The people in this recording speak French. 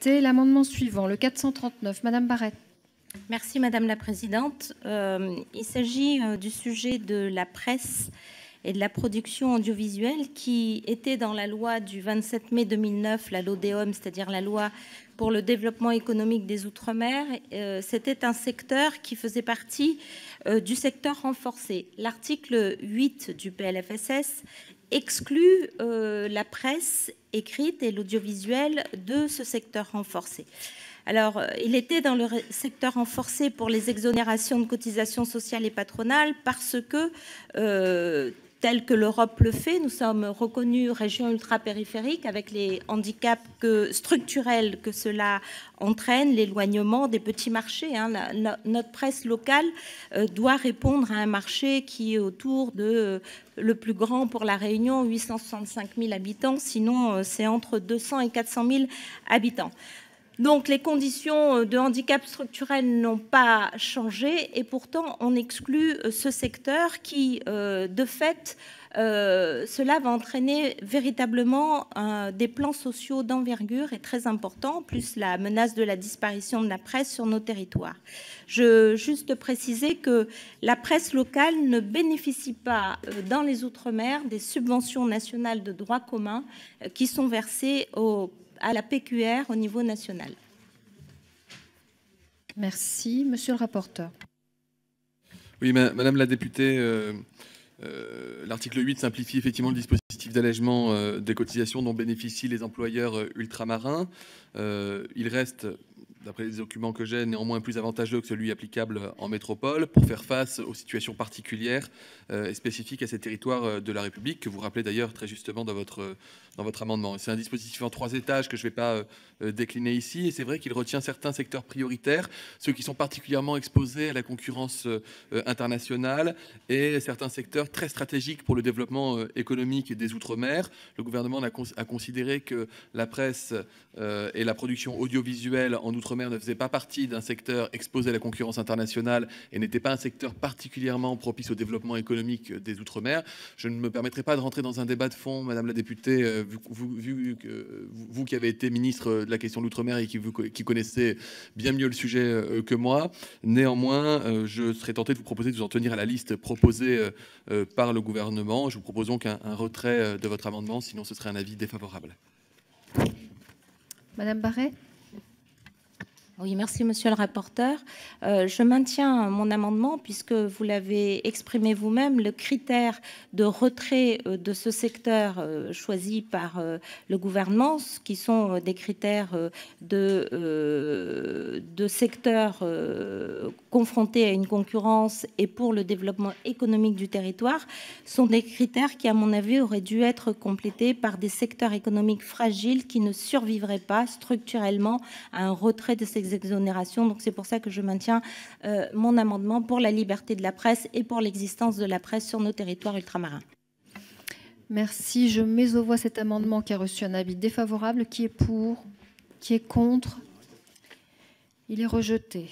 L'amendement suivant, le 439, Madame Barrette. Merci Madame la Présidente. Il s'agit du sujet de la presse et de la production audiovisuelle qui était dans la loi du 27 mai 2009, la LODEOM, c'est-à-dire la loi pour le développement économique des Outre-mer. C'était un secteur qui faisait partie du secteur renforcé. L'article 8 du PLFSS exclut la presse écrite et l'audiovisuel de ce secteur renforcé. Alors, il était dans le secteur renforcé pour les exonérations de cotisations sociales et patronales parce que, tel que l'Europe le fait, nous sommes reconnus région ultra-périphérique avec les handicaps structurels que cela entraîne, l'éloignement des petits marchés. Notre presse locale doit répondre à un marché qui est autour de, le plus grand pour La Réunion, 865 000 habitants, sinon c'est entre 200 et 400 000 habitants. Donc, les conditions de handicap structurel n'ont pas changé et pourtant, on exclut ce secteur qui, de fait, cela va entraîner véritablement des plans sociaux d'envergure et très importants, plus la menace de la disparition de la presse sur nos territoires. Je veux juste préciser que la presse locale ne bénéficie pas, dans les Outre-mer, des subventions nationales de droit commun qui sont versées à la PQR au niveau national. Merci. Monsieur le rapporteur. Oui, Madame la députée, l'article 8 simplifie effectivement le dispositif d'allègement des cotisations dont bénéficient les employeurs ultramarins. Il reste, d'après les documents que j'ai, néanmoins plus avantageux que celui applicable en métropole pour faire face aux situations particulières et spécifiques à ces territoires de la République, que vous rappelez d'ailleurs très justement dans votre amendement. C'est un dispositif en 3 étages que je ne vais pas décliner ici, et c'est vrai qu'il retient certains secteurs prioritaires, ceux qui sont particulièrement exposés à la concurrence internationale, et certains secteurs très stratégiques pour le développement économique des Outre-mer. Le gouvernement a considéré que la presse et la production audiovisuelle en Outre-mer ne faisaient pas partie d'un secteur exposé à la concurrence internationale et n'était pas un secteur particulièrement propice au développement économique des Outre-mer. Je ne me permettrai pas de rentrer dans un débat de fond, Madame la députée, vu que vous qui avez été ministre de la question de l'Outre-mer et qui connaissez bien mieux le sujet que moi. Néanmoins, je serais tenté de vous proposer de vous en tenir à la liste proposée par le gouvernement. Je vous propose donc un retrait de votre amendement, sinon ce serait un avis défavorable. Madame Barret. Oui, merci Monsieur le rapporteur. Je maintiens mon amendement puisque vous l'avez exprimé vous-même, le critère de retrait de ce secteur choisi par le gouvernement, qui sont des critères de secteurs confrontés à une concurrence et pour le développement économique du territoire, sont des critères qui, à mon avis, auraient dû être complétés par des secteurs économiques fragiles qui ne survivraient pas structurellement à un retrait de ces exonérations. Donc c'est pour ça que je maintiens mon amendement pour la liberté de la presse et pour l'existence de la presse sur nos territoires ultramarins. Merci. Je mets aux voix cet amendement qui a reçu un avis défavorable. Qui est pour? Qui est contre? Il est rejeté.